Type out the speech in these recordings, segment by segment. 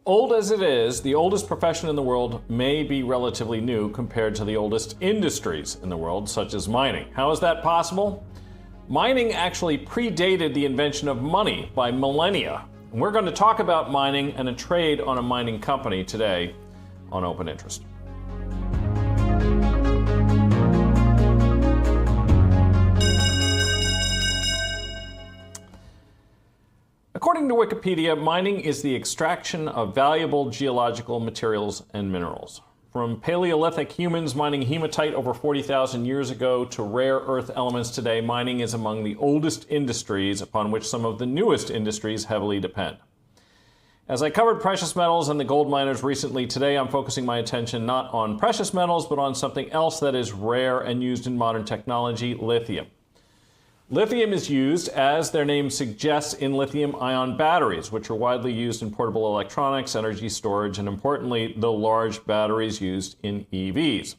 Old as it is, the oldest profession in the world may be relatively new compared to the oldest industries in the world, such as mining. How is that possible? Mining actually predated the invention of money by millennia. And we're going to talk about mining and a trade on a mining company today on Open Interest. According to Wikipedia, mining is the extraction of valuable geological materials and minerals. From Paleolithic humans mining hematite over 40,000 years ago to rare earth elements today, mining is among the oldest industries upon which some of the newest industries heavily depend. As I covered precious metals and the gold miners recently, today I'm focusing my attention not on precious metals, but on something else that is rare and used in modern technology, lithium. Lithium is used, as their name suggests, in lithium-ion batteries, which are widely used in portable electronics, energy storage, and importantly, the large batteries used in EVs.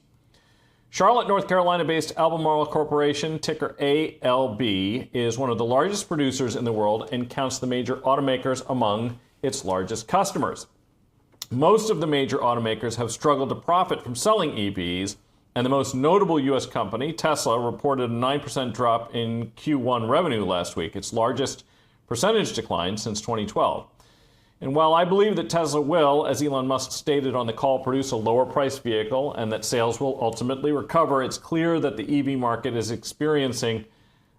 Charlotte, North Carolina-based Albemarle Corporation, ticker ALB, is one of the largest producers in the world and counts the major automakers among its largest customers. Most of the major automakers have struggled to profit from selling EVs, and the most notable U.S. company, Tesla, reported a 9% drop in Q1 revenue last week, its largest percentage decline since 2012. And while I believe that Tesla will, as Elon Musk stated on the call, produce a lower-priced vehicle and that sales will ultimately recover, it's clear that the EV market is experiencing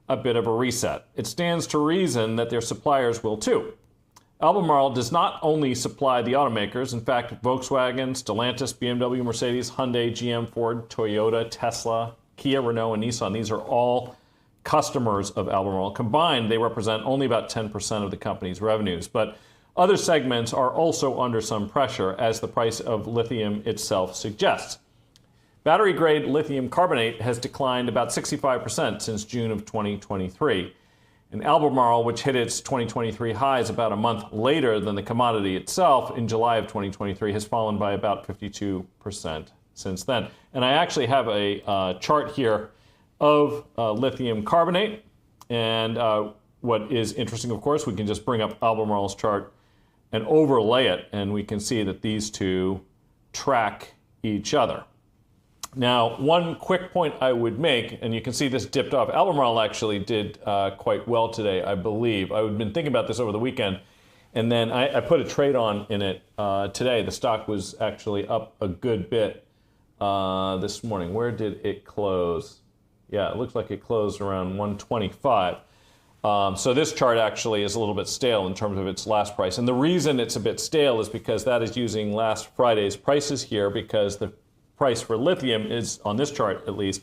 a bit of a reset. It stands to reason that their suppliers will too. Albemarle does not only supply the automakers. In fact, Volkswagen, Stellantis, BMW, Mercedes, Hyundai, GM, Ford, Toyota, Tesla, Kia, Renault, and Nissan, these are all customers of Albemarle. Combined, they represent only about 10% of the company's revenues. But other segments are also under some pressure, as the price of lithium itself suggests. Battery-grade lithium carbonate has declined about 65% since June of 2023. And Albemarle, which hit its 2023 highs about a month later than the commodity itself in July of 2023, has fallen by about 52% since then. And I actually have a chart here of lithium carbonate. And what is interesting, of course, we can just bring up Albemarle's chart and overlay it, and we can see that these two track each other. Now, one quick point I would make, and you can see this dipped off. Albemarle actually did quite well today, I believe. I've been thinking about this over the weekend, and then I put a trade on in it today. The stock was actually up a good bit this morning. Where did it close? Yeah, it looks like it closed around 125. So this chart actually is a little bit stale in terms of its last price. And the reason it's a bit stale is because that is using last Friday's prices here, because the price for lithium is, on this chart at least,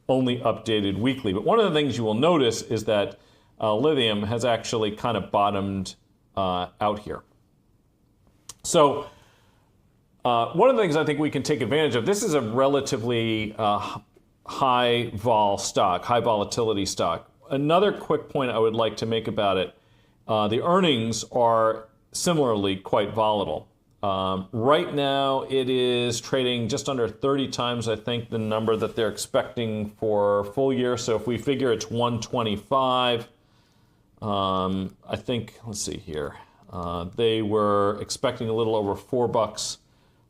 only updated weekly. But one of the things you will notice is that lithium has actually kind of bottomed out here. So one of the things I think we can take advantage of, this is a relatively high vol stock, high volatility stock. Another quick point I would like to make about it, the earnings are similarly quite volatile. Right now, it is trading just under 30 times, I think, the number that they're expecting for full year. So if we figure it's 125, I think, let's see here, they were expecting a little over $4,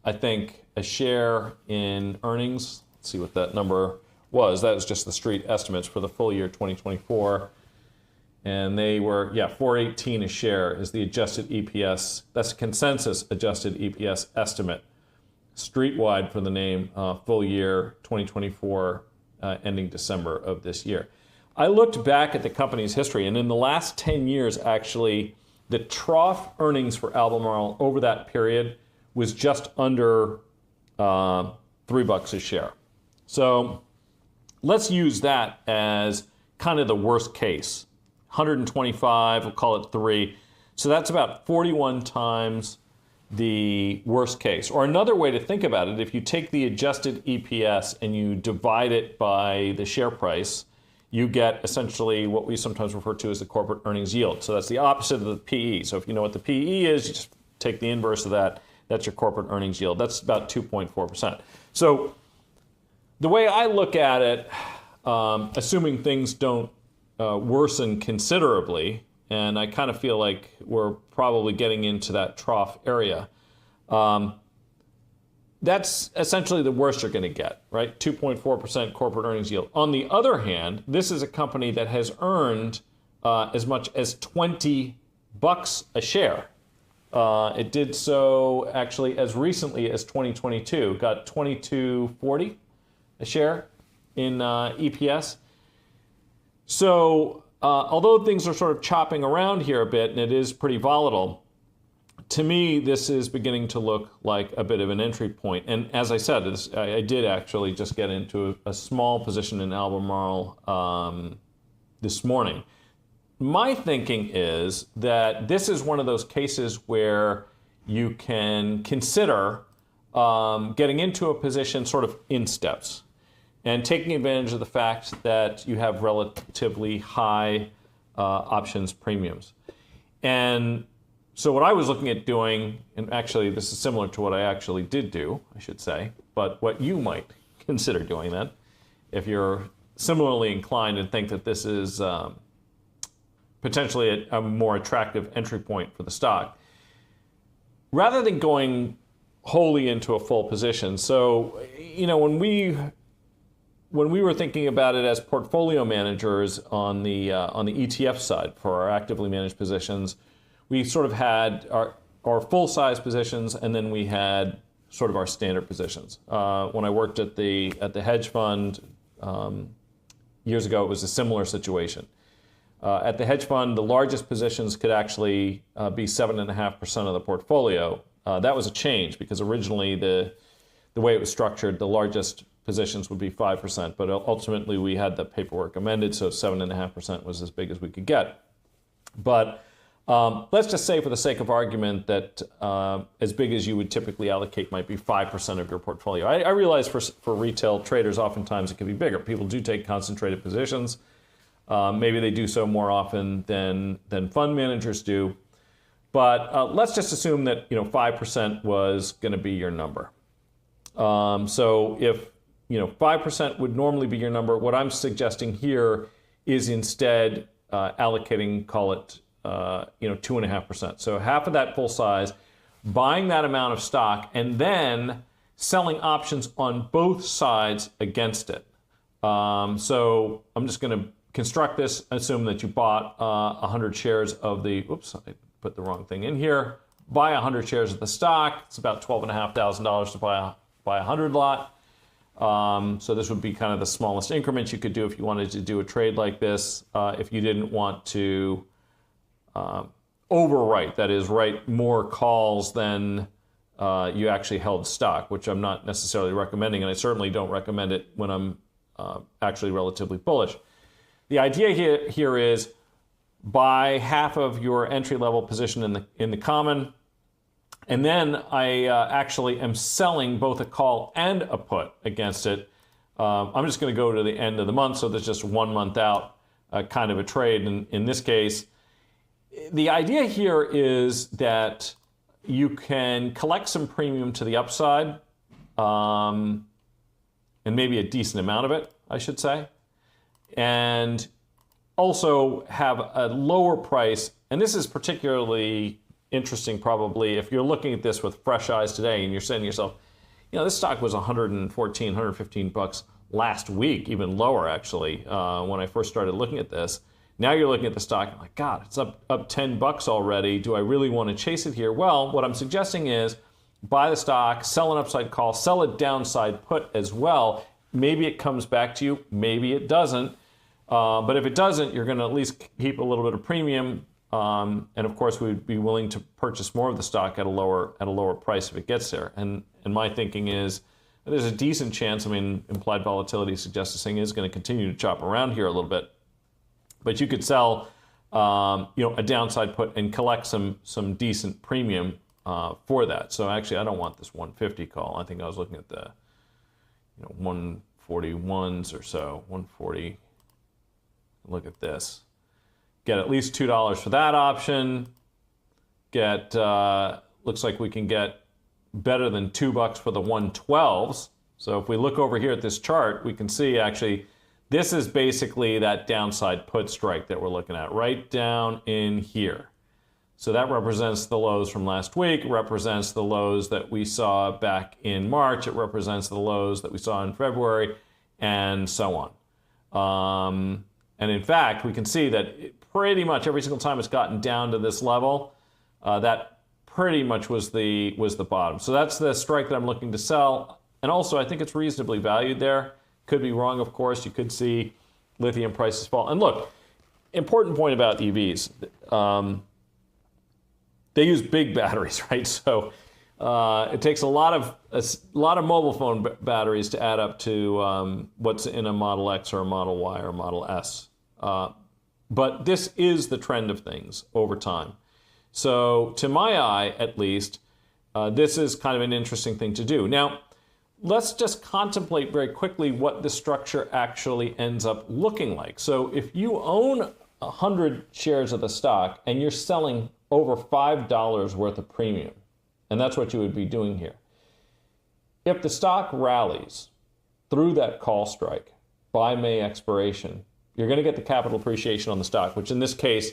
I think, a share in earnings. Let's see what that number was. That was just the street estimates for the full year 2024. And they were, $4.18 a share is the adjusted EPS. That's a consensus adjusted EPS estimate, street-wide for the name, full year 2024, ending December of this year. I looked back at the company's history, and in the last 10 years, actually, the trough earnings for Albemarle over that period was just under $3 a share. So let's use that as kind of the worst case. 125, we'll call it 3. So that's about 41 times the worst case. Or another way to think about it, if you take the adjusted EPS and you divide it by the share price, you get essentially what we sometimes refer to as the corporate earnings yield. So that's the opposite of the PE. So if you know what the PE is, you just take the inverse of that. That's your corporate earnings yield. That's about 2.4%. So the way I look at it, assuming things don't worsen considerably, and I kind of feel like we're probably getting into that trough area, That's essentially the worst you're going to get, right? 2.4% corporate earnings yield. On the other hand, this is a company that has earned as much as $20 a share. It did so actually as recently as 2022, got $22.40 a share in EPS. So although things are sort of chopping around here a bit and it is pretty volatile, to me, this is beginning to look like a bit of an entry point. And as I said, I did actually just get into a small position in Albemarle this morning. My thinking is that this is one of those cases where you can consider getting into a position sort of in steps and taking advantage of the fact that you have relatively high options premiums. And so what I was looking at doing, and actually this is similar to what I actually did do, I should say, but what you might consider doing then, if you're similarly inclined and think that this is potentially a more attractive entry point for the stock, rather than going wholly into a full position. So, you know, when we were thinking about it as portfolio managers on the ETF side for our actively managed positions, we sort of had our full-size positions, and then we had sort of our standard positions. When I worked at the hedge fund years ago, it was a similar situation. At the hedge fund, the largest positions could actually be 7.5% of the portfolio. That was a change because originally the way it was structured, the largest positions would be 5%, but ultimately we had the paperwork amended, so 7.5% was as big as we could get. But let's just say for the sake of argument that as big as you would typically allocate might be 5% of your portfolio. I realize for retail traders, oftentimes it can be bigger. People do take concentrated positions. Maybe they do so more often than fund managers do. But let's just assume that 5% was going to be your number. So if 5% would normally be your number, what I'm suggesting here is instead allocating, call it 2.5%. So half of that full size, buying that amount of stock, and then selling options on both sides against it. So I'm just going to construct this, assume that you bought 100 shares of the, oops, I put the wrong thing in here. Buy 100 shares of the stock. It's about $12,500 to buy a 100 lot. So this would be kind of the smallest increment you could do if you wanted to do a trade like this. If you didn't want to overwrite, that is, write more calls than you actually held stock, which I'm not necessarily recommending, and I certainly don't recommend it when I'm actually relatively bullish. The idea here is buy half of your entry-level position in the common, and then I actually am selling both a call and a put against it. I'm just going to go to the end of the month, so there's just 1 month out kind of a trade. And in this case, the idea here is that you can collect some premium to the upside, and maybe a decent amount of it, I should say, and also have a lower price. And this is particularly interesting probably if you're looking at this with fresh eyes today and you're saying to yourself, this stock was $114, $115 last week, even lower actually, when I first started looking at this. Now you're looking at the stock and like, God, it's up $10 already. Do I really want to chase it here? Well, what I'm suggesting is buy the stock, sell an upside call, sell a downside put as well. Maybe it comes back to you, maybe it doesn't. But if it doesn't, you're going to at least keep a little bit of premium. And of course, we'd be willing to purchase more of the stock at a lower price if it gets there. And my thinking is there's a decent chance. I mean, implied volatility suggests this thing is going to continue to chop around here a little bit. But you could sell, a downside put and collect some decent premium for that. So actually, I don't want this 150 call. I think I was looking at the 141s or so, 140. Look at this. Get at least $2 for that option. Get, looks like we can get better than $2 for the 112s. So if we look over here at this chart, we can see actually this is basically that downside put strike that we're looking at right down in here. So that represents the lows from last week, represents the lows that we saw back in March, it represents the lows that we saw in February, and so on. And in fact, we can see that pretty much every single time it's gotten down to this level, that pretty much was the bottom. So that's the strike that I'm looking to sell. And also, I think it's reasonably valued there. Could be wrong, of course. You could see lithium prices fall. And look, important point about EVs. They use big batteries, right? So it takes a lot of mobile phone batteries to add up to what's in a Model X or a Model Y or a Model S. But this is the trend of things over time. So to my eye, at least, this is kind of an interesting thing to do. Now, let's just contemplate very quickly what the structure actually ends up looking like. So if you own 100 shares of the stock and you're selling over $5 worth of premium, and that's what you would be doing here. If the stock rallies through that call strike by May expiration, you're going to get the capital appreciation on the stock, which in this case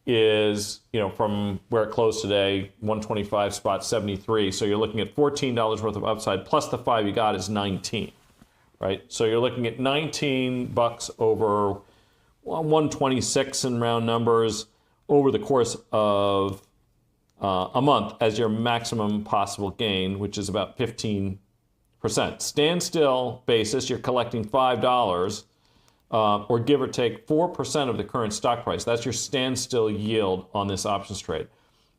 is, from where it closed today, 125 spot 73. So you're looking at $14 worth of upside plus the 5 you got is 19, right? So you're looking at 19 bucks over 126 in round numbers over the course of a month as your maximum possible gain, which is about 15%. Standstill basis, you're collecting $5 or give or take 4% of the current stock price. That's your standstill yield on this options trade.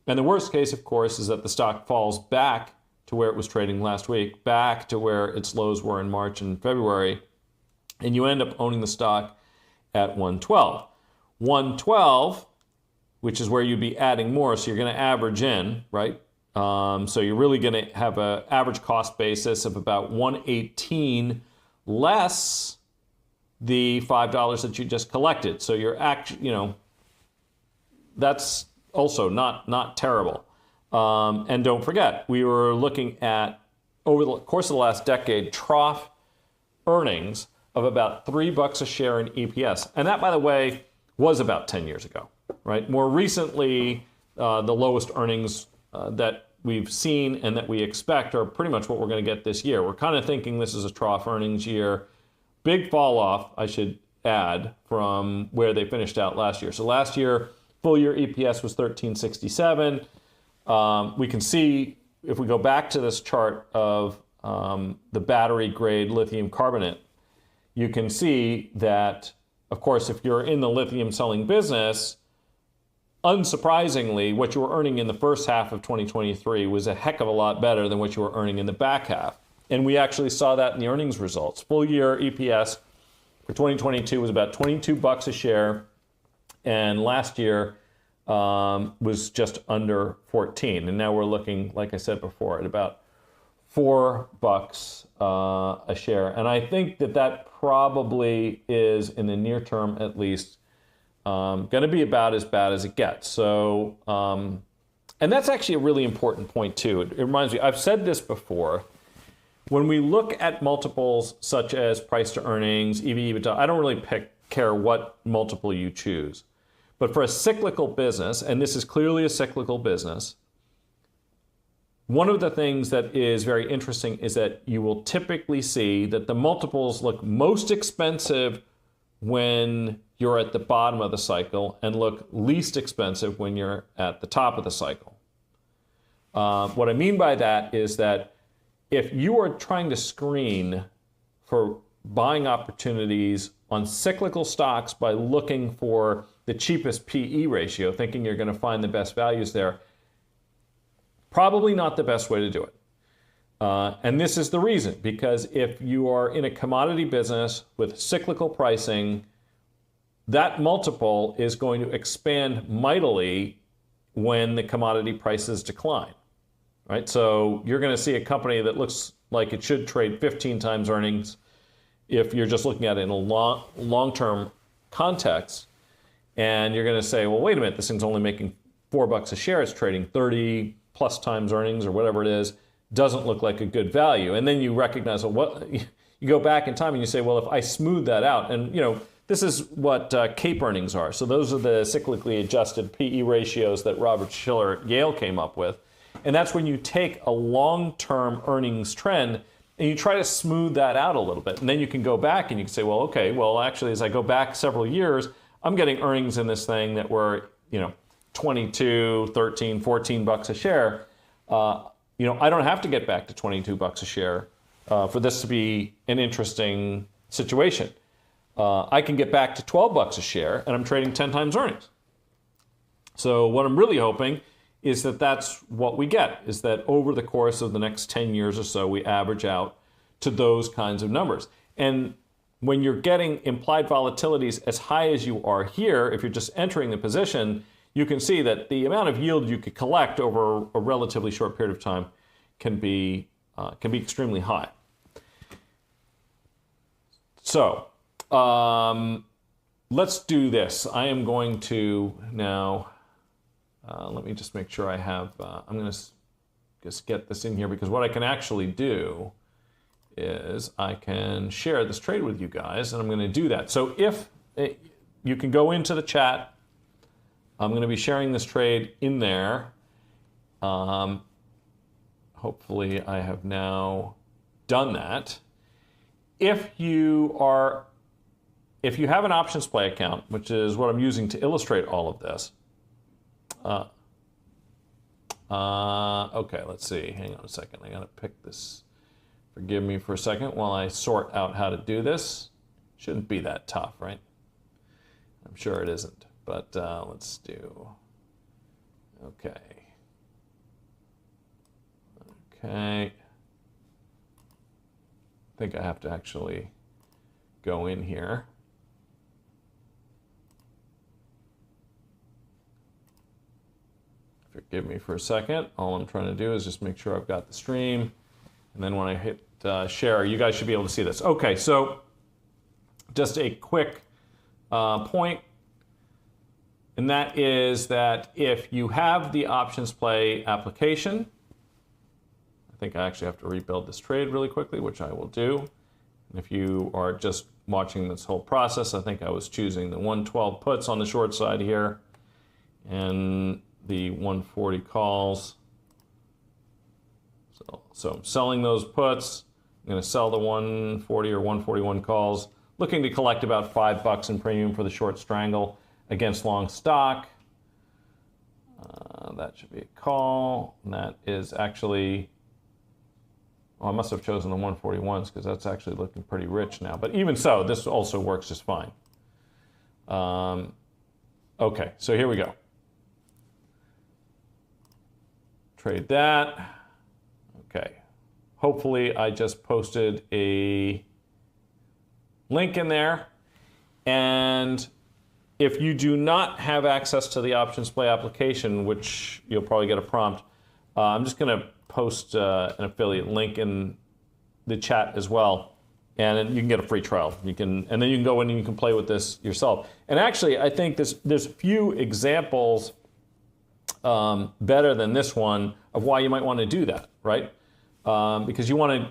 And the worst case, of course, is that the stock falls back to where it was trading last week, back to where its lows were in March and February, and you end up owning the stock at 112. 112, which is where you'd be adding more, so you're going to average in, right? So you're really going to have an average cost basis of about 118 less the $5 that you just collected. So you're actually, that's also not terrible. And don't forget, we were looking at, over the course of the last decade, trough earnings of about $3 a share in EPS. And that, by the way, was about 10 years ago, right? More recently, the lowest earnings that we've seen and that we expect are pretty much what we're going to get this year. We're kind of thinking this is a trough earnings year. Big fall off, I should add, from where they finished out last year. So last year, full year EPS was $13.67. We can see, if we go back to this chart of the battery grade lithium carbonate, you can see that, of course, if you're in the lithium selling business, unsurprisingly, what you were earning in the first half of 2023 was a heck of a lot better than what you were earning in the back half. And we actually saw that in the earnings results. Full year EPS for 2022 was about 22 bucks a share, and last year was just under 14. And now we're looking, like I said before, at about $4 a share. And I think that probably is, in the near term at least, going to be about as bad as it gets. So, and that's actually a really important point too. It reminds me, I've said this before. When we look at multiples such as price to earnings, EV, EBITDA, I don't really care what multiple you choose. But for a cyclical business, and this is clearly a cyclical business, one of the things that is very interesting is that you will typically see that the multiples look most expensive when you're at the bottom of the cycle and look least expensive when you're at the top of the cycle. What I mean by that is that if you are trying to screen for buying opportunities on cyclical stocks by looking for the cheapest PE ratio, thinking you're going to find the best values there, probably not the best way to do it. And this is the reason, because if you are in a commodity business with cyclical pricing, that multiple is going to expand mightily when the commodity prices decline. Right? So you're going to see a company that looks like it should trade 15 times earnings if you're just looking at it in a long-term context. And you're going to say, well, wait a minute, this thing's only making $4 a share. It's trading 30 plus times earnings or whatever it is. Doesn't look like a good value. And then you recognize, well, what, you go back in time and you say, well, if I smooth that out, and this is what CAPE earnings are. So those are the cyclically adjusted PE ratios that Robert Shiller at Yale came up with. And that's when you take a long-term earnings trend and you try to smooth that out a little bit. And then you can go back and you can say, well, okay, well, actually, as I go back several years, I'm getting earnings in this thing that were, 22, 13, 14 bucks a share. I don't have to get back to 22 bucks a share for this to be an interesting situation. I can get back to 12 bucks a share and I'm trading 10 times earnings. So what I'm really hoping is that that's what we get, is that over the course of the next 10 years or so, we average out to those kinds of numbers. And when you're getting implied volatilities as high as you are here, if you're just entering the position, you can see that the amount of yield you could collect over a relatively short period of time can be extremely high. So let's do this. I am going to now, let me just make sure I have, I'm going to just get this in here, because what I can actually do is I can share this trade with you guys, and I'm going to do that. So if you can go into the chat, I'm going to be sharing this trade in there. Hopefully I have now done that. If you have an OptionPlay account, which is what I'm using to illustrate all of this. Okay, let's see. Hang on a second. I got to pick this. Forgive me for a second while I sort out how to do this. Shouldn't be that tough, right? I'm sure it isn't. But let's do. Okay. Okay. I think I have to actually go in here. Forgive me for a second. All I'm trying to do is just make sure I've got the stream. And then when I hit share, you guys should be able to see this. Okay, so just a quick point. And that is that if you have the OptionPlay application, I think I actually have to rebuild this trade really quickly, which I will do. And if you are just watching this whole process, I think I was choosing the 112 puts on the short side here and the 140 calls. So I'm selling those puts. I'm going to sell the 140 or 141 calls, looking to collect about $5 in premium for the short strangle against long stock. That should be a call. And that is actually, well, I must have chosen the 141s because that's actually looking pretty rich now. But even so, this also works just fine. Okay, so here we go. Trade that. Okay. Hopefully I just posted a link in there. And if you do not have access to the OptionPlay application, which you'll probably get a prompt, I'm just going to post an affiliate link in the chat as well, and you can get a free trial. And then you can go in and you can play with this yourself. And actually, I think there's few examples better than this one of why you might want to do that, right? Because you want to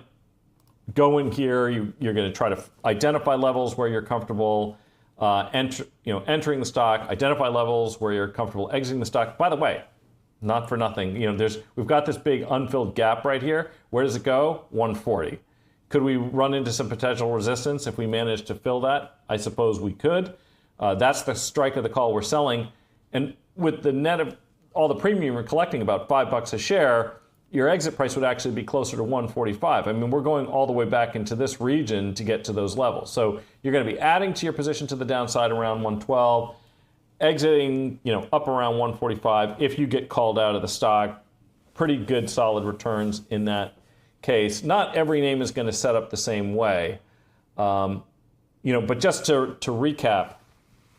go in here, you're going to try to identify levels where you're comfortable entering the stock, identify levels where you're comfortable exiting the stock. By the way, not for nothing, we've got this big unfilled gap right here. Where does it go? 140. Could we run into some potential resistance if we manage to fill that? I suppose we could. That's the strike of the call we're selling. And with the net of all the premium we're collecting, about $5 a share, your exit price would actually be closer to 145. I mean, we're going all the way back into this region to get to those levels. So you're going to be adding to your position to the downside around 112, exiting, up around 145. If you get called out of the stock, pretty good solid returns in that case. Not every name is going to set up the same way. But just to recap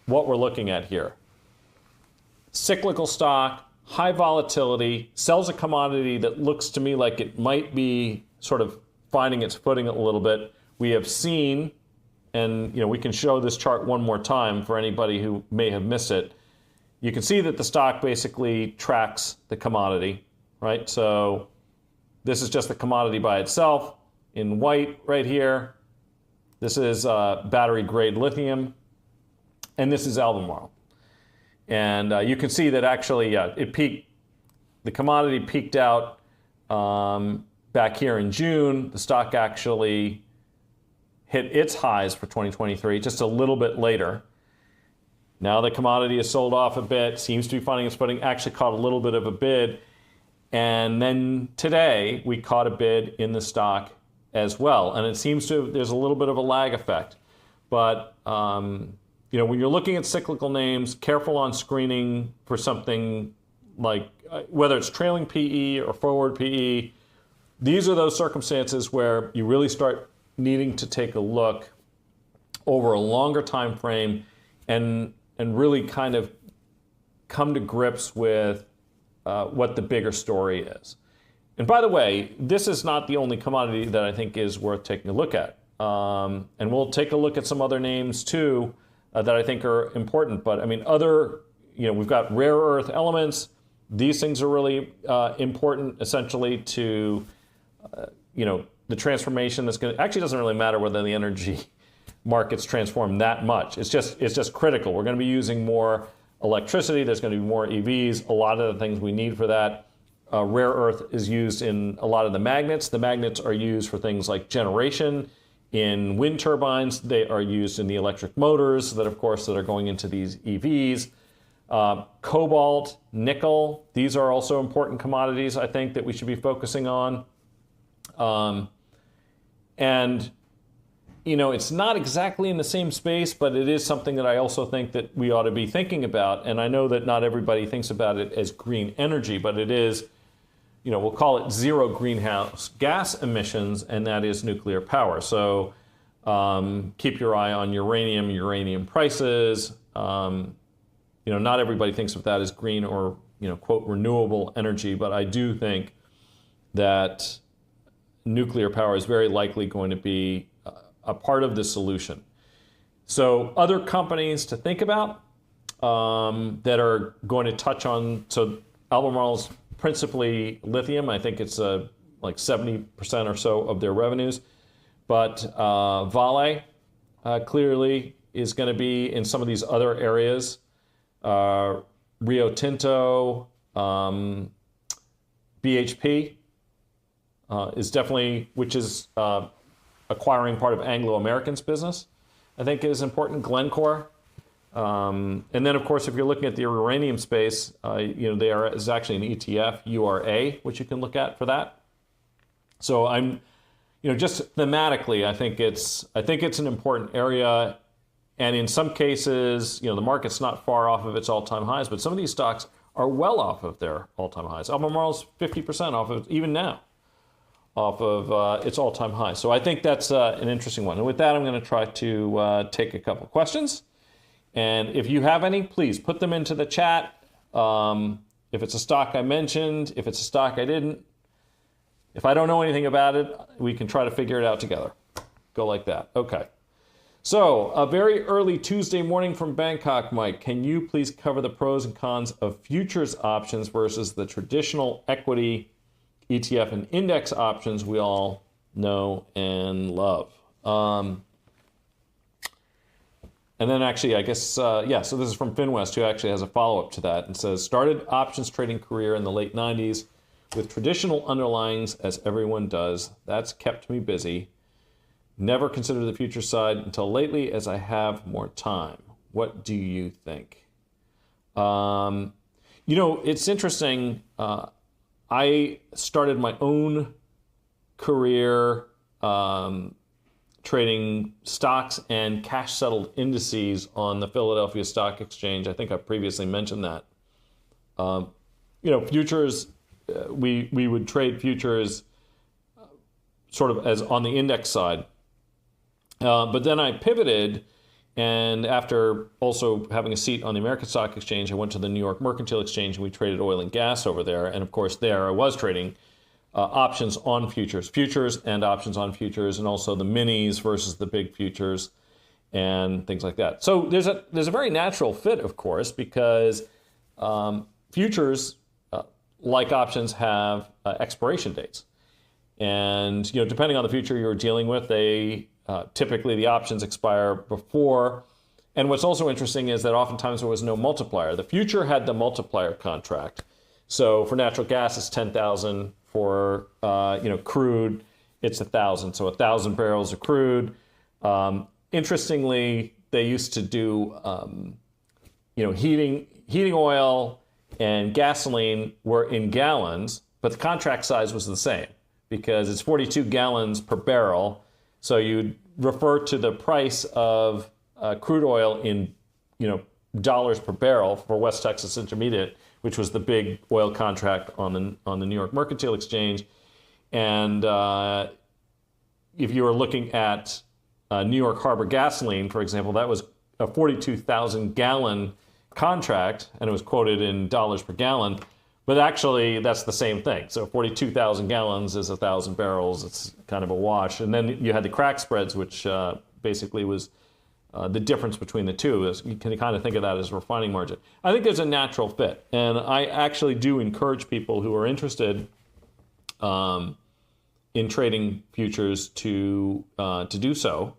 what we're looking at here. Cyclical stock, high volatility, sells a commodity that looks to me like it might be sort of finding its footing a little bit. We have seen, and we can show this chart one more time for anybody who may have missed it. You can see that the stock basically tracks the commodity, right? So this is just the commodity by itself in white right here. This is battery grade lithium. and this is Albemarle. And you can see that actually, it peaked. The commodity peaked out back here in June. The stock actually hit its highs for 2023 just a little bit later. Now the commodity has sold off a bit, seems to be finding its footing, actually caught a little bit of a bid. And then today we caught a bid in the stock as well. And it seems to, there's a little bit of a lag effect. But you know, when you're looking at cyclical names, careful on screening for something like, whether it's trailing PE or forward PE, these are those circumstances where you really start needing to take a look over a longer time frame and really kind of come to grips with what the bigger story is. And by the way, this is not the only commodity that I think is worth taking a look at. And we'll take a look at some other names too that I think are important. But I mean, we've got rare earth elements. These things are really important essentially to, the transformation that's going to, actually doesn't really matter whether the energy markets transform that much. It's just critical. We're going to be using more electricity. There's going to be more EVs. A lot of the things we need for that. Rare earth is used in a lot of the magnets. The magnets are used for things like generation. In wind turbines, they are used in the electric motors that are going into these EVs. Cobalt, nickel, these are also important commodities, I think, that we should be focusing on. It's not exactly in the same space, but it is something that I also think that we ought to be thinking about. And I know that not everybody thinks about it as green energy, but it is, we'll call it zero greenhouse gas emissions, and that is nuclear power. So keep your eye on uranium prices. Not everybody thinks of that as green or, quote, renewable energy, but I do think that nuclear power is very likely going to be a part of the solution. So other companies to think about that are going to touch on, so Albemarle's principally lithium. I think it's like 70% or so of their revenues. But Vale clearly is going to be in some of these other areas. Rio Tinto, BHP is definitely, which is acquiring part of Anglo American's business, I think is important. Glencore. And then, of course, if you're looking at the uranium space, there is actually an ETF, URA, which you can look at for that. So I'm, just thematically, I think it's an important area. And in some cases, the market's not far off of its all-time highs, but some of these stocks are well off of their all-time highs. Albemarle's 50% off of, even now, off of its all-time high. So I think that's an interesting one. And with that, I'm going to try to take a couple questions. And if you have any, please put them into the chat. If it's a stock I mentioned, if it's a stock I didn't, if I don't know anything about it, we can try to figure it out together. Go like that. Okay. So, a very early Tuesday morning from Bangkok, Mike. Can you please cover the pros and cons of futures options versus the traditional equity, ETF, and index options we all know and love? And then actually, I guess, so this is from FinWest, who actually has a follow-up to that and says, started options trading career in the late 90s with traditional underlyings, as everyone does. That's kept me busy. Never considered the future side until lately, as I have more time. What do you think? It's interesting. I started my own career trading stocks and cash-settled indices on the Philadelphia Stock Exchange. I think I previously mentioned that. Futures, we would trade futures sort of as on the index side. But then I pivoted, and after also having a seat on the American Stock Exchange, I went to the New York Mercantile Exchange, and we traded oil and gas over there. And of course, there I was trading options on futures and options on futures, and also the minis versus the big futures and things like that. So there's a very natural fit, of course, because futures, like options, have expiration dates. And depending on the future you're dealing with, they typically the options expire before And what's also interesting is that oftentimes there was no multiplier. The future had the multiplier contract. So for natural gas, it's 10,000. For crude, it's 1,000. So 1,000 barrels of crude. Interestingly, they used to do heating oil and gasoline were in gallons, but the contract size was the same because it's 42 gallons per barrel. So you'd refer to the price of crude oil in dollars per barrel for West Texas Intermediate, which was the big oil contract on the New York Mercantile Exchange. And if you were looking at New York Harbor gasoline, for example, that was a 42,000 gallon contract, and it was quoted in dollars per gallon. But actually, that's the same thing. So 42,000 gallons is 1,000 barrels. It's kind of a wash. And then you had the crack spreads, which basically was the difference between the two. You can kind of think of that as a refining margin. I think there's a natural fit. And I actually do encourage people who are interested in trading futures to do so.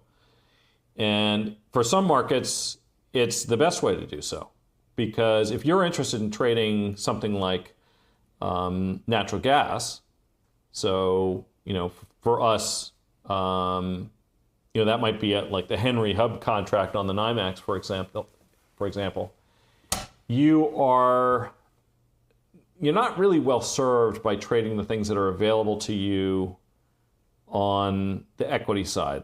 And for some markets, it's the best way to do so. Because if you're interested in trading something like natural gas, so, for us, that might be at like the Henry Hub contract on the NYMEX, for example, you're not really well served by trading the things that are available to you on the equity side.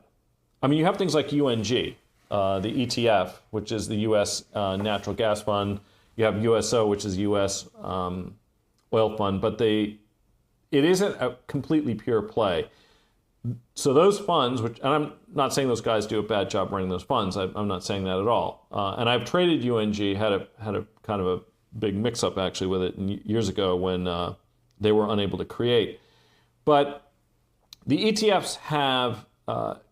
I mean, you have things like UNG, the ETF, which is the U.S. Natural Gas Fund. You have USO, which is U.S. Oil Fund, but it isn't a completely pure play. So those funds, and I'm not saying those guys do a bad job running those funds. I'm not saying that at all. And I've traded UNG, had a kind of a big mix-up actually with it years ago when they were unable to create. But the ETFs have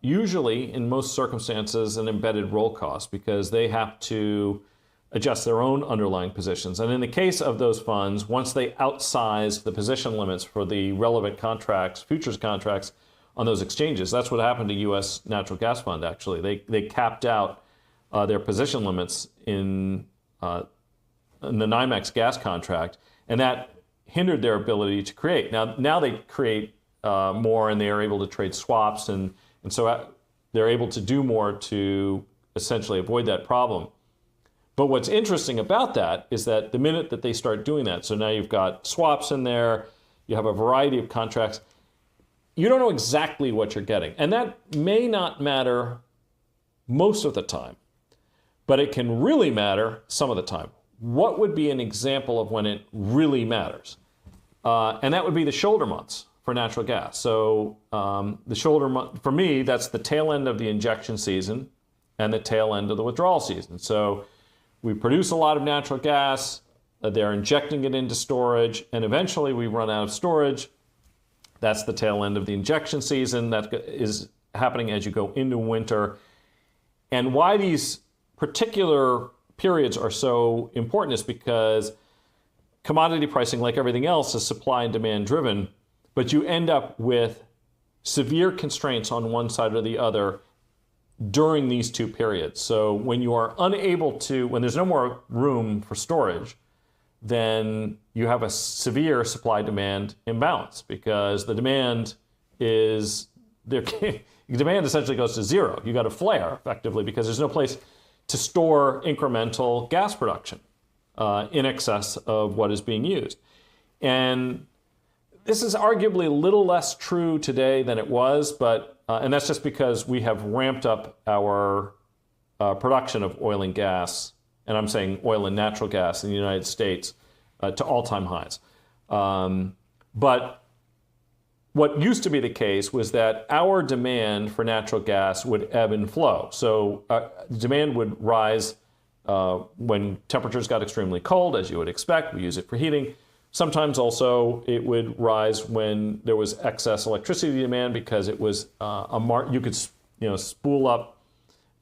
usually, in most circumstances, an embedded roll cost because they have to adjust their own underlying positions. And in the case of those funds, once they outsize the position limits for the relevant contracts, futures contracts on those exchanges, that's what happened to U.S. Natural Gas Fund, actually. They capped out their position limits in the NYMEX gas contract, and that hindered their ability to create. Now they create more, and they are able to trade swaps, and so they're able to do more to essentially avoid that problem. But what's interesting about that is that the minute that they start doing that, so now you've got swaps in there, you have a variety of contracts, you don't know exactly what you're getting. And that may not matter most of the time, but it can really matter some of the time. What would be an example of when it really matters? And that would be the shoulder months for natural gas. So the shoulder month, for me, that's the tail end of the injection season and the tail end of the withdrawal season. So we produce a lot of natural gas, they're injecting it into storage, and eventually we run out of storage. That's the tail end of the injection season. That is happening as you go into winter. And why these particular periods are so important is because commodity pricing, like everything else, is supply and demand driven, but you end up with severe constraints on one side or the other during these two periods. So when you are unable to, when there's no more room for storage, then you have a severe supply-demand imbalance because the demand is, demand essentially goes to zero. You got a flare, effectively, because there's no place to store incremental gas production in excess of what is being used. And this is arguably a little less true today than it was, but and that's just because we have ramped up our production of oil and gas, and I'm saying oil and natural gas in the United States, to all-time highs. But what used to be the case was that our demand for natural gas would ebb and flow. So demand would rise when temperatures got extremely cold, as you would expect. We use it for heating. Sometimes also it would rise when there was excess electricity demand because it was you could spool up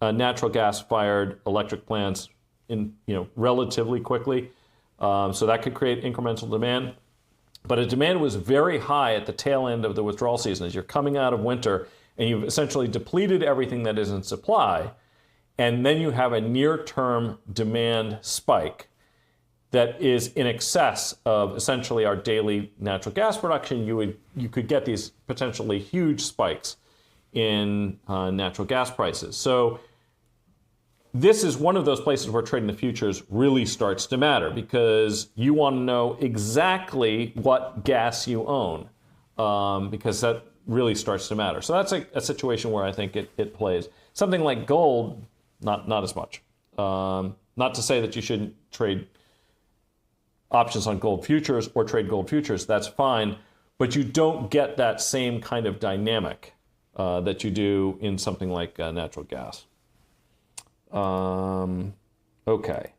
natural gas-fired electric plants in relatively quickly. So that could create incremental demand. But a demand was very high at the tail end of the withdrawal season as you're coming out of winter and you've essentially depleted everything that is in supply. and then you have a near-term demand spike that is in excess of essentially our daily natural gas production, you could get these potentially huge spikes in natural gas prices. So this is one of those places where trading the futures really starts to matter, because you want to know exactly what gas you own, because that really starts to matter. So that's a situation where I think it plays. Something like gold, not as much. Not to say that you shouldn't trade options on gold futures or trade gold futures, that's fine, but you don't get that same kind of dynamic that you do in something like natural gas. Okay.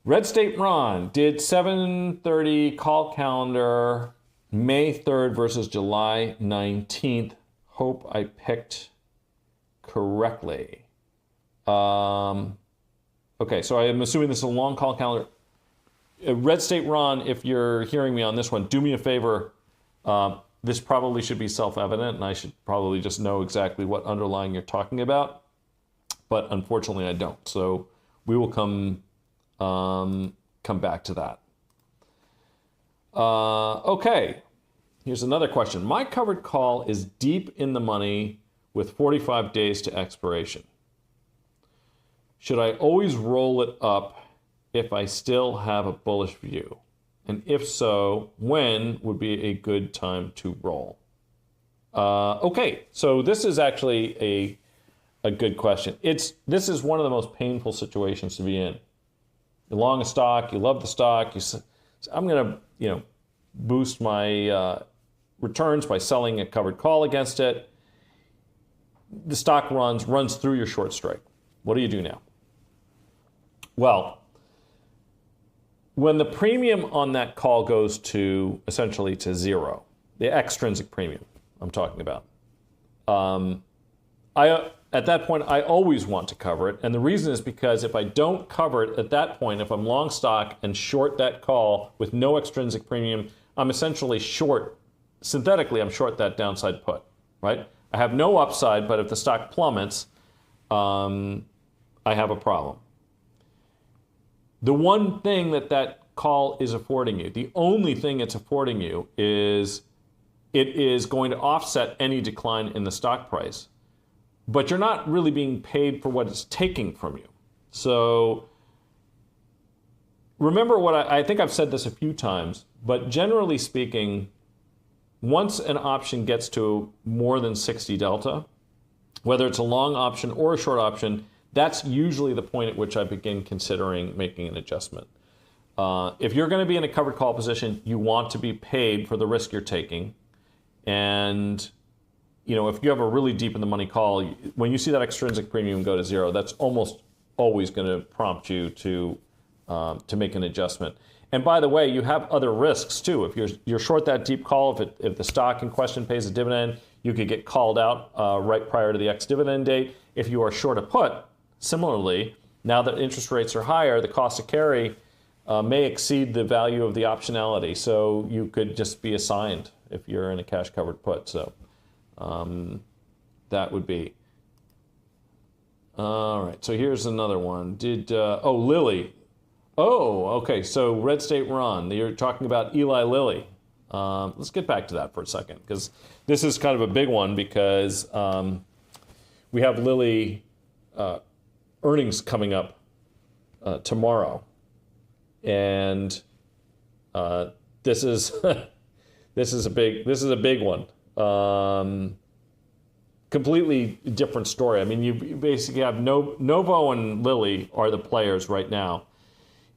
Red State Ron did 7:30 call calendar, May 3rd versus July 19th. Hope I picked correctly. Okay, so I am assuming this is a long call calendar. Red State Ron, if you're hearing me on this one, do me a favor. This probably should be self-evident, and I should probably just know exactly what underlying you're talking about. But unfortunately, I don't. So we will come back to that. Okay, here's another question. My covered call is deep in the money with 45 days to expiration. Should I always roll it up if I still have a bullish view? And if so, when would be a good time to roll? Okay, so this is actually a good question. This is one of the most painful situations to be in. You long a stock, you love the stock, you say, I'm going to boost my returns by selling a covered call against it. The stock runs through your short strike. What do you do now? Well, when the premium on that call goes to essentially to zero, the extrinsic premium I'm talking about, at that point, I always want to cover it. And the reason is because if I don't cover it at that point, if I'm long stock and short that call with no extrinsic premium, I'm essentially short, synthetically, I'm short that downside put, right? I have no upside, but if the stock plummets, I have a problem. The one thing that call is affording you, the only thing it's affording you is it is going to offset any decline in the stock price. But you're not really being paid for what it's taking from you. So remember what I think I've said this a few times, but generally speaking, once an option gets to more than 60 delta, whether it's a long option or a short option, that's usually the point at which I begin considering making an adjustment. If you're going to be in a covered call position, you want to be paid for the risk you're taking. And if you have a really deep in the money call, when you see that extrinsic premium go to zero, that's almost always going to prompt you to make an adjustment. And by the way, you have other risks too. If you're short that deep call, if the stock in question pays a dividend, you could get called out right prior to the ex-dividend date. If you are short a put, similarly, now that interest rates are higher, the cost of carry may exceed the value of the optionality. So you could just be assigned if you're in a cash covered put. So that would be. All right, so here's another one. Lilly. Oh, okay, so Red State Ron, you're talking about Eli Lilly. Let's get back to that for a second, because this is kind of a big one, because we have Lilly earnings coming up tomorrow. And this is this is a big one. Completely different story. I mean, you basically have Novo and Lilly are the players right now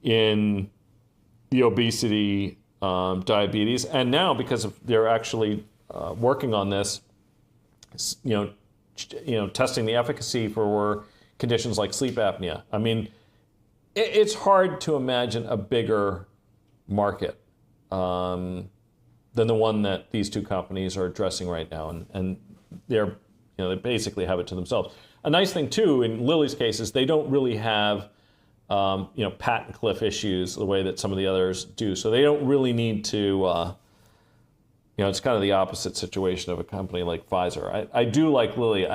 in the obesity, diabetes, and now because they're actually working on this, testing the efficacy for conditions like sleep apnea. I mean, it's hard to imagine a bigger market than the one that these two companies are addressing right now, and they're they basically have it to themselves. A nice thing too in Lilly's case is they don't really have patent cliff issues the way that some of the others do, so they don't really need to. It's kind of the opposite situation of a company like Pfizer. I do like Lilly.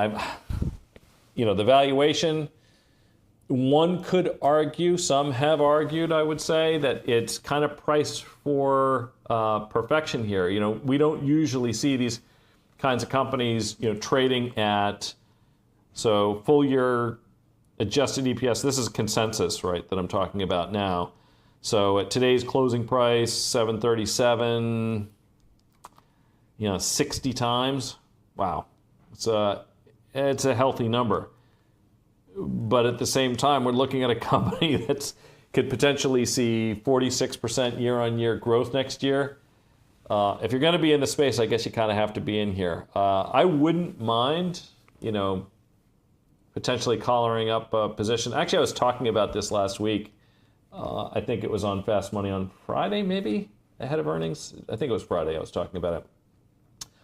the valuation, one could argue, some have argued, I would say, that it's kind of priced for perfection here. We don't usually see these kinds of companies, trading at, so full year adjusted EPS, this is consensus, right, that I'm talking about now. So at today's closing price, 737, 60 times. Wow. It's a healthy number. But at the same time, we're looking at a company that could potentially see 46% year-on-year growth next year. If you're going to be in the space, I guess you kind of have to be in here. I wouldn't mind, potentially collaring up a position. Actually, I was talking about this last week. I think it was on Fast Money on Friday, maybe, ahead of earnings. I think it was Friday I was talking about it.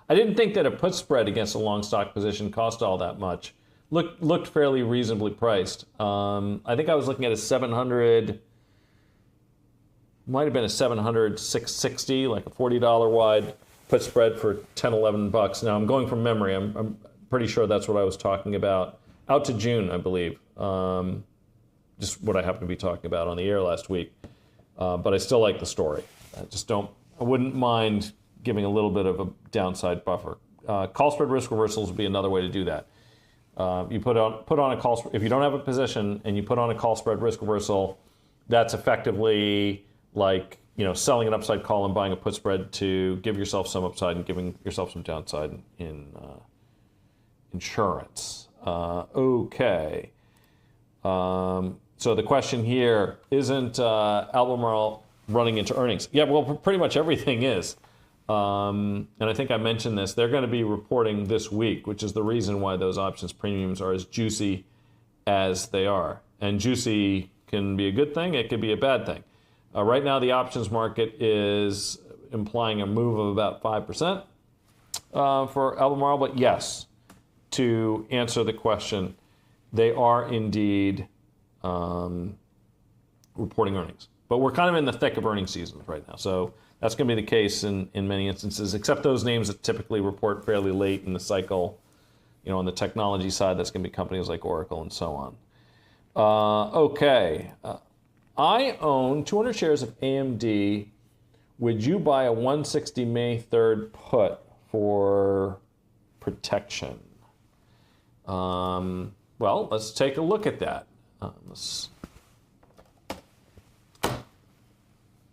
I didn't think that a put spread against a long stock position cost all that much. Looked fairly reasonably priced. I think I was looking at a 700, might have been a 700, 660, like a $40 wide put spread for 10, 11 bucks. Now I'm going from memory. I'm pretty sure that's what I was talking about. Out to June, I believe. Just what I happened to be talking about on the air last week. But I still like the story. I wouldn't mind giving a little bit of a downside buffer. Call spread risk reversals would be another way to do that. You put on a call, if you don't have a position and you put on a call spread risk reversal, that's effectively like selling an upside call and buying a put spread to give yourself some upside and giving yourself some downside in insurance. Okay. So the question here, isn't Albemarle running into earnings? Yeah, well, pretty much everything is. And I think I mentioned this. They're going to be reporting this week, which is the reason why those options premiums are as juicy as they are. And juicy can be a good thing. It could be a bad thing. Right now, the options market is implying a move of about 5% for Albemarle. But yes, to answer the question, they are indeed reporting earnings. But we're kind of in the thick of earnings season right now. So that's going to be the case in many instances, except those names that typically report fairly late in the cycle. On the technology side, that's going to be companies like Oracle and so on. Okay. I own 200 shares of AMD. Would you buy a 160 May 3rd put for protection? Well, let's take a look at that.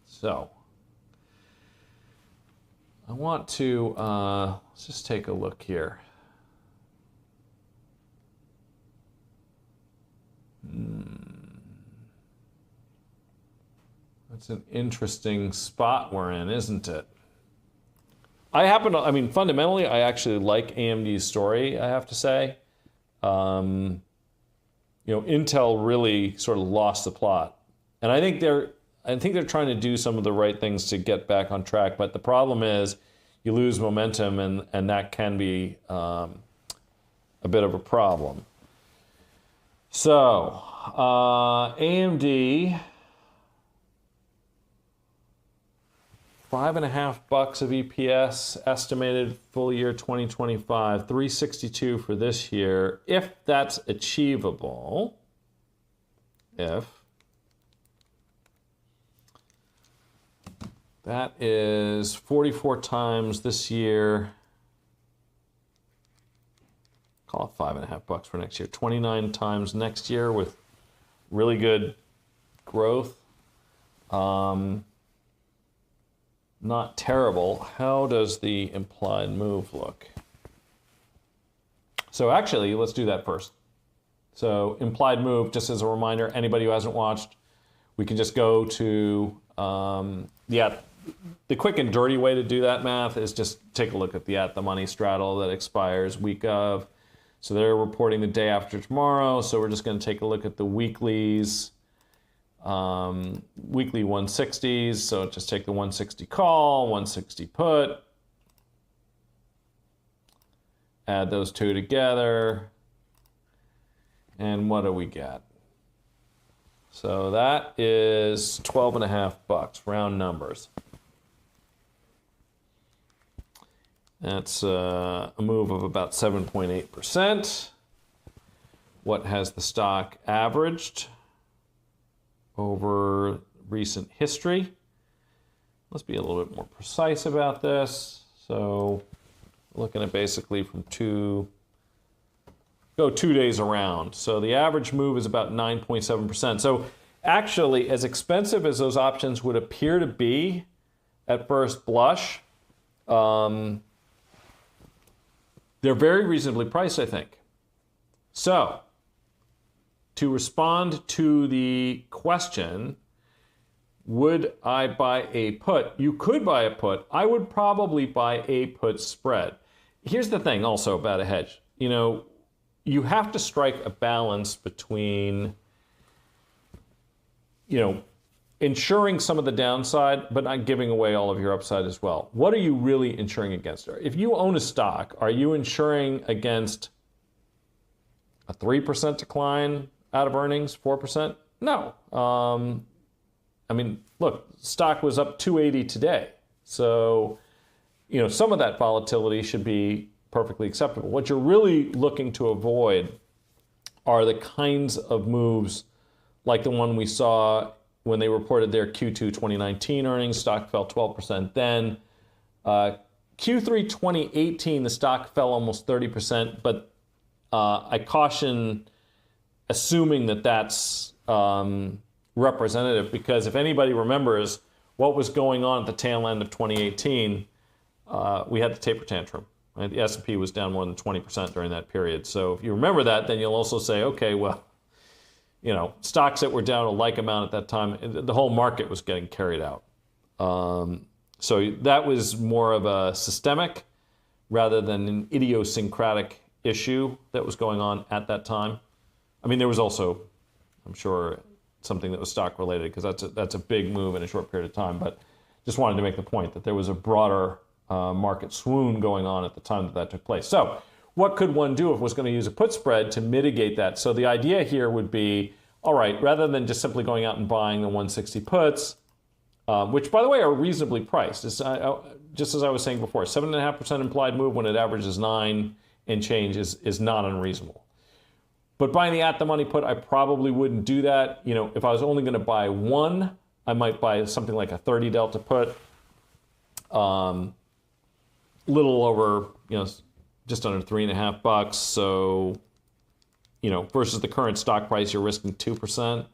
So I want to, let's just take a look here. That's an interesting spot we're in, isn't it? Fundamentally, I actually like AMD's story, I have to say. Intel really sort of lost the plot. And I think they're trying to do some of the right things to get back on track, but the problem is you lose momentum, and that can be a bit of a problem. So, AMD, $5.50 of EPS, estimated full year 2025, $3.62 for this year. If that's achievable, that is 44 times this year. Call it $5.50 for next year. 29 times next year with really good growth. Not terrible. How does the implied move look? So actually, let's do that first. So implied move, just as a reminder, anybody who hasn't watched, we can just go to, the quick and dirty way to do that math is just take a look at the at-the-money straddle that expires week of. So they're reporting the day after tomorrow, so we're just going to take a look at the weeklies. Weekly 160s, so just take the 160 call, 160 put, add those two together, and what do we get? So that is $12.50, round numbers. That's a move of about 7.8%. what has the stock averaged over recent history. Let's be a little bit more precise about this. So looking at basically from 2 days around. So the average move is about 9.7%. So actually, as expensive as those options would appear to be at first blush, they're very reasonably priced, I think. So to respond to the question, would I buy a put? You could buy a put. I would probably buy a put spread. Here's the thing also about a hedge. You know, you have to strike a balance between, you know, insuring some of the downside, but not giving away all of your upside as well. What are you really insuring against? If you own a stock, are you insuring against a 3% decline out of earnings, 4%? No. I mean, look, stock was up 280 today. So, you know, some of that volatility should be perfectly acceptable. What you're really looking to avoid are the kinds of moves like the one we saw when they reported their Q2 2019 earnings. Stock fell 12% then. Q3 2018, the stock fell almost 30%, but I caution assuming that that's representative, because if anybody remembers what was going on at the tail end of 2018, we had the taper tantrum. Right? The S&P was down more than 20% during that period. So if you remember that, then you'll also say, okay, well, you know, stocks that were down a like amount at that time, the whole market was getting carried out. So that was more of a systemic rather than an idiosyncratic issue that was going on at that time. I mean, there was also, I'm sure, something that was stock related, because that's a big move in a short period of time. But just wanted to make the point that there was a broader market swoon going on at the time that took place. So what could one do if was going to use a put spread to mitigate that? So the idea here would be, all right, rather than just simply going out and buying the 160 puts, which, by the way, are reasonably priced. It's, just as I was saying before, 7.5% implied move when it averages 9 and change is not unreasonable. But buying the at-the-money put, I probably wouldn't do that. You know, if I was only going to buy one, I might buy something like a 30 delta put, little over, you know, just under $3.50. So, you know, versus the current stock price, you're risking 2%.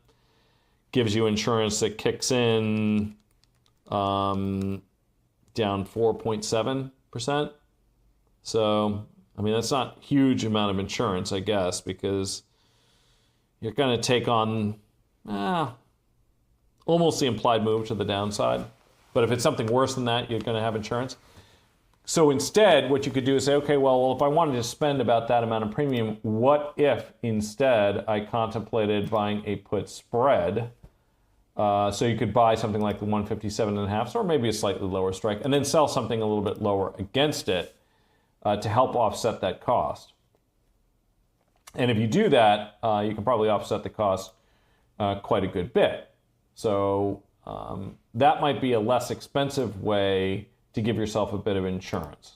Gives you insurance that kicks in down 4.7%. So, I mean, that's not a huge amount of insurance, I guess, because you're going to take on almost the implied move to the downside. But if it's something worse than that, you're going to have insurance. So instead, what you could do is say, okay, well, if I wanted to spend about that amount of premium, what if instead I contemplated buying a put spread? So you could buy something like the 157.5, or maybe a slightly lower strike, and then sell something a little bit lower against it to help offset that cost. And if you do that, you can probably offset the cost quite a good bit. So that might be a less expensive way to give yourself a bit of insurance.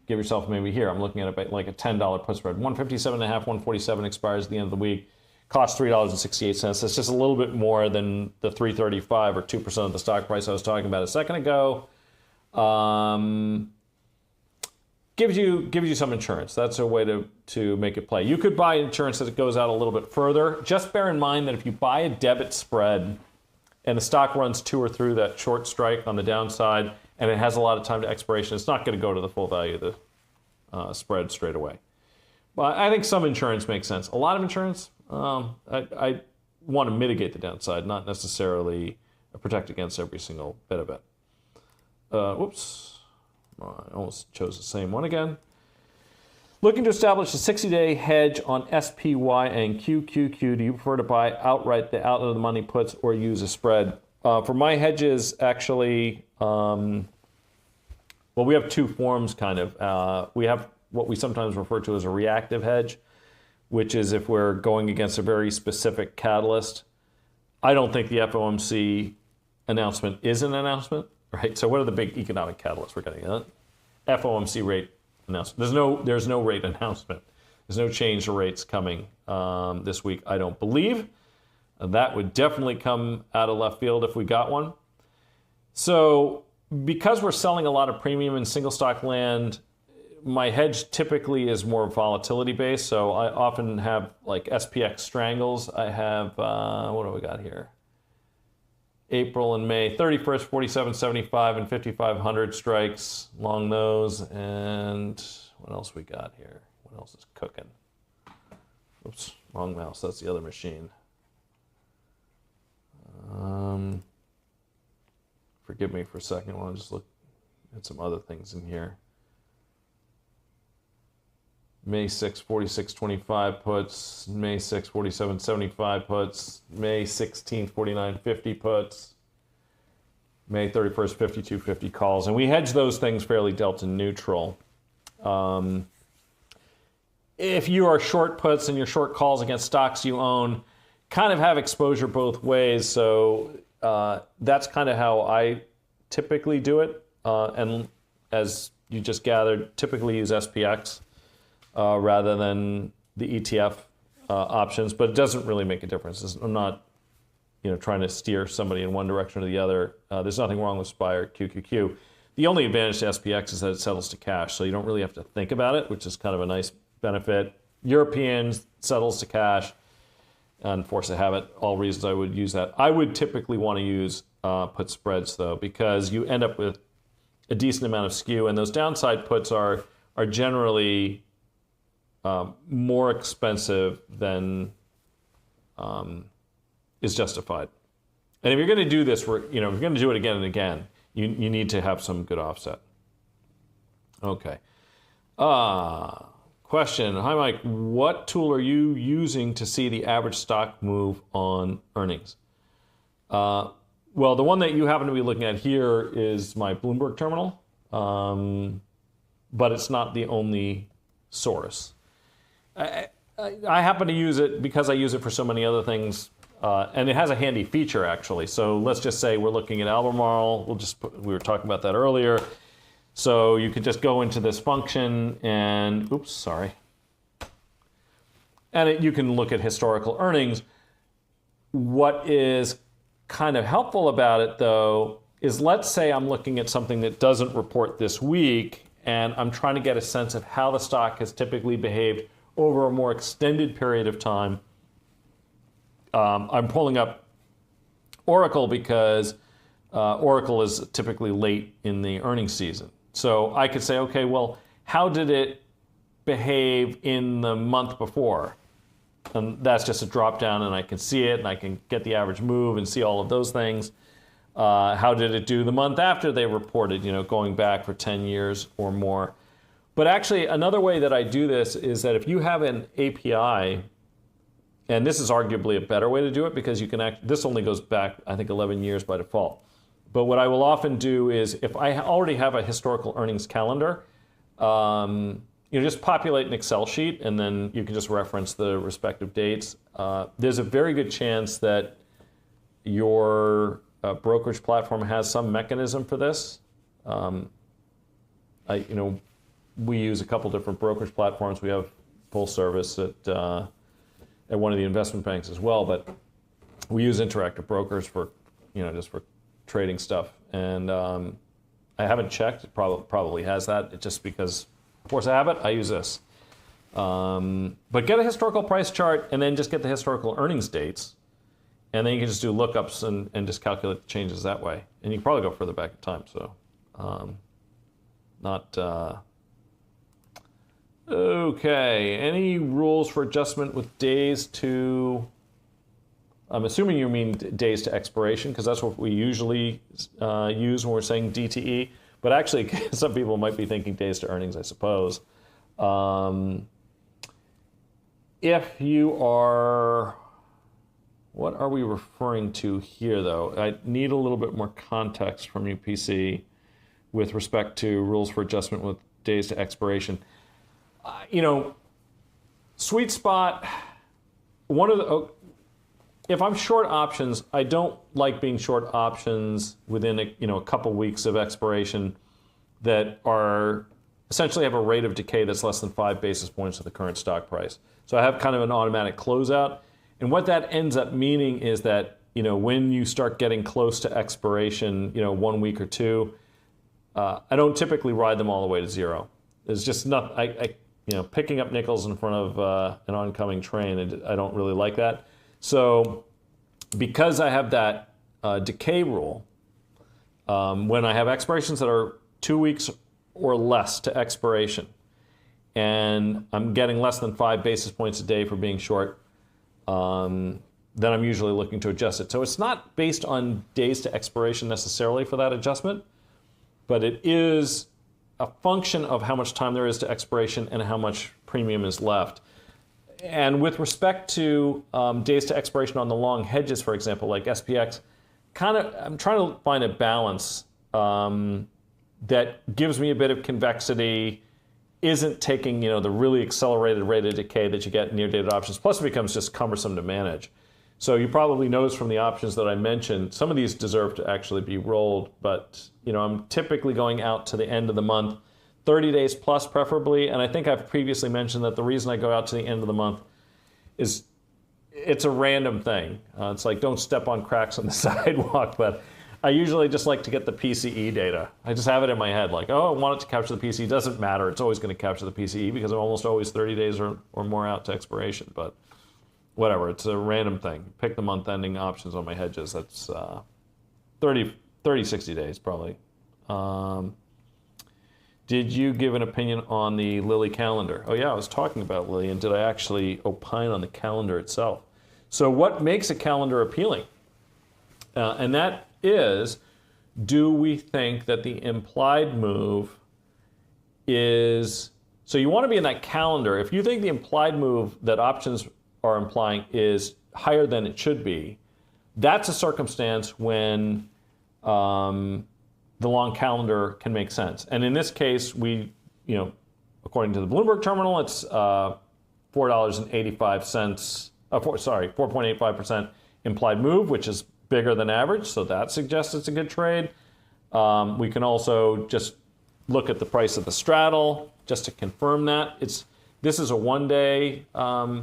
Give yourself maybe here, I'm looking at it like a $10 put spread. 157.5, 147 expires at the end of the week. Costs $3.68. That's just a little bit more than the $3.35 or 2% of the stock price I was talking about a second ago. Gives you some insurance. That's a way to make it play. You could buy insurance that goes out a little bit further. Just bear in mind that if you buy a debit spread and the stock runs to or through that short strike on the downside, and it has a lot of time to expiration, it's not going to go to the full value of the spread straight away. But I think some insurance makes sense. A lot of insurance, I want to mitigate the downside, not necessarily protect against every single bit of it. Whoops, I almost chose the same one again. Looking to establish a 60-day hedge on SPY and QQQ. Do you prefer to buy outright the out-of-the-money puts or use a spread? For my hedges, actually, well, we have two forms, kind of. We have what we sometimes refer to as a reactive hedge, which is if we're going against a very specific catalyst. I don't think the FOMC announcement is an announcement, right? So what are the big economic catalysts we're getting? FOMC rate announcement. There's no rate announcement. There's no change to rates coming this week, I don't believe. That would definitely come out of left field if we got one. So because we're selling a lot of premium and single stock land, my hedge typically is more volatility based. So I often have like SPX strangles. I have, what do we got here? April and May, 31st, 47.75 and 5,500 strikes along those. And what else we got here? What else is cooking? Oops, wrong mouse. That's the other machine. Forgive me for a second. I want to just look at some other things in here. May 6, 46.25 puts. May 6, 47.75 puts. May 16, 49.50 puts. May 31st, 52.50 calls. And we hedge those things fairly delta neutral. If you are short puts and you're short calls against stocks you own, kind of have exposure both ways. So that's kind of how I typically do it. And as you just gathered, typically use SPX rather than the ETF options. But it doesn't really make a difference. I'm not trying to steer somebody in one direction or the other. There's nothing wrong with SPY or QQQ. The only advantage to SPX is that it settles to cash, so you don't really have to think about it, which is kind of a nice benefit. Europeans settles to cash. And force of habit, all reasons I would use that. I would typically want to use put spreads though, because you end up with a decent amount of skew, and those downside puts are generally more expensive than is justified. And if you're going to do this, if you're going to do it again and again, you need to have some good offset. Okay. Question. Hi, Mike. What tool are you using to see the average stock move on earnings? Well, the one that you happen to be looking at here is my Bloomberg terminal, but it's not the only source. I happen to use it because I use it for so many other things, and it has a handy feature, actually. So let's just say we're looking at Albemarle. We were talking about that earlier. So you could just go into this function and, you can look at historical earnings. What is kind of helpful about it, though, is let's say I'm looking at something that doesn't report this week, and I'm trying to get a sense of how the stock has typically behaved over a more extended period of time. I'm pulling up Oracle because Oracle is typically late in the earnings season. So I could say, okay, well, how did it behave in the month before? And that's just a drop down, and I can see it, and I can get the average move and see all of those things. How did it do the month after they reported, going back for 10 years or more? But actually, another way that I do this is that if you have an API, and this is arguably a better way to do it because you can this only goes back, I think, 11 years by default. But what I will often do is, if I already have a historical earnings calendar, just populate an Excel sheet, and then you can just reference the respective dates. There's a very good chance that your brokerage platform has some mechanism for this. We use a couple different brokerage platforms. We have full service at one of the investment banks as well, but we use Interactive Brokers for, just for trading stuff. And I haven't checked. It probably has that. It's just because, force of habit, I use this. But get a historical price chart and then just get the historical earnings dates. And then you can just do lookups and just calculate the changes that way. And you can probably go further back in time. So okay. Any rules for adjustment with days to, I'm assuming you mean days to expiration, because that's what we usually use when we're saying DTE. But actually, some people might be thinking days to earnings, I suppose. If you are, what are we referring to here, though? I need a little bit more context from you, PC, with respect to rules for adjustment with days to expiration. Sweet spot, if I'm short options, I don't like being short options within a couple weeks of expiration that are essentially have a rate of decay that's less than 5 basis points of the current stock price. So I have kind of an automatic closeout. And what that ends up meaning is that, when you start getting close to expiration, 1 week or two, I don't typically ride them all the way to zero. There's just not, picking up nickels in front of an oncoming train, I don't really like that. So because I have that decay rule, when I have expirations that are 2 weeks or less to expiration, and I'm getting less than 5 basis points a day for being short, then I'm usually looking to adjust it. So it's not based on days to expiration necessarily for that adjustment, but it is a function of how much time there is to expiration and how much premium is left. And with respect to days to expiration on the long hedges, for example, like SPX, I'm trying to find a balance that gives me a bit of convexity, isn't taking the really accelerated rate of decay that you get in near-dated options. Plus, it becomes just cumbersome to manage. So you probably noticed from the options that I mentioned, some of these deserve to actually be rolled, but I'm typically going out to the end of the month, 30 days plus preferably. And I think I've previously mentioned that the reason I go out to the end of the month is it's a random thing. It's like, don't step on cracks on the sidewalk, but I usually just like to get the PCE data. I just have it in my head, like, oh, I want it to capture the PCE. It doesn't matter. It's always going to capture the PCE because I'm almost always 30 days or more out to expiration. But whatever, it's a random thing. Pick the month-ending options on my hedges. That's 30, 60 days probably. Did you give an opinion on the Lilly calendar? Oh yeah, I was talking about Lilly, and did I actually opine on the calendar itself? So what makes a calendar appealing? And that is, do we think that the implied move is, so you want to be in that calendar. If you think the implied move that options are implying is higher than it should be, that's a circumstance when the long calendar can make sense. And in this case, we, according to the Bloomberg terminal, it's $4.85, 4.85% implied move, which is bigger than average, so that suggests it's a good trade. We can also just look at the price of the straddle just to confirm that. This is a one-day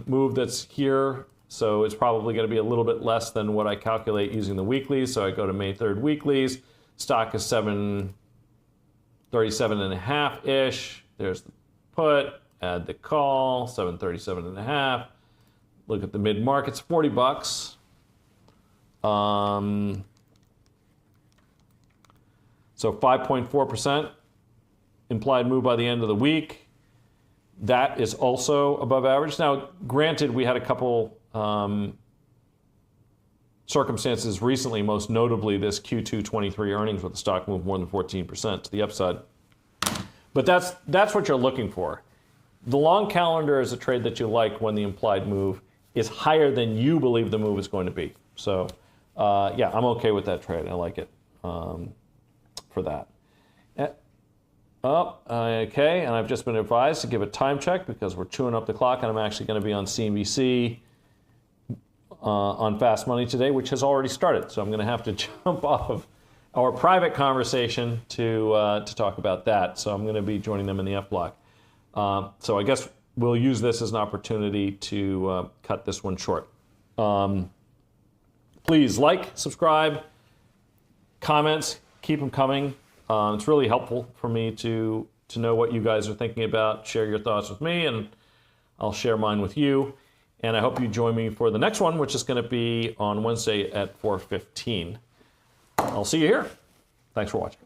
move that's here, so it's probably going to be a little bit less than what I calculate using the weeklies. So I go to May 3rd weeklies. Stock is 737.5-ish. There's the put, add the call, 737.5. Look at the mid-markets, $40. So 5.4% implied move by the end of the week. That is also above average. Now, granted, we had a couple circumstances recently, most notably this Q2 23 earnings where the stock moved more than 14% to the upside. But that's what you're looking for. The long calendar is a trade that you like when the implied move is higher than you believe the move is going to be. So yeah, I'm okay with that trade. I like it for that. Okay, and I've just been advised to give a time check because we're chewing up the clock, and I'm actually going to be on CNBC on Fast Money today, which has already started. So I'm going to have to jump off of our private conversation to talk about that. So I'm going to be joining them in the F block. So I guess we'll use this as an opportunity to cut this one short. Please like, subscribe, comments, keep them coming. It's really helpful for me to know what you guys are thinking about. Share your thoughts with me, and I'll share mine with you. And I hope you join me for the next one, which is going to be on Wednesday at 4:15. I'll see you here. Thanks for watching.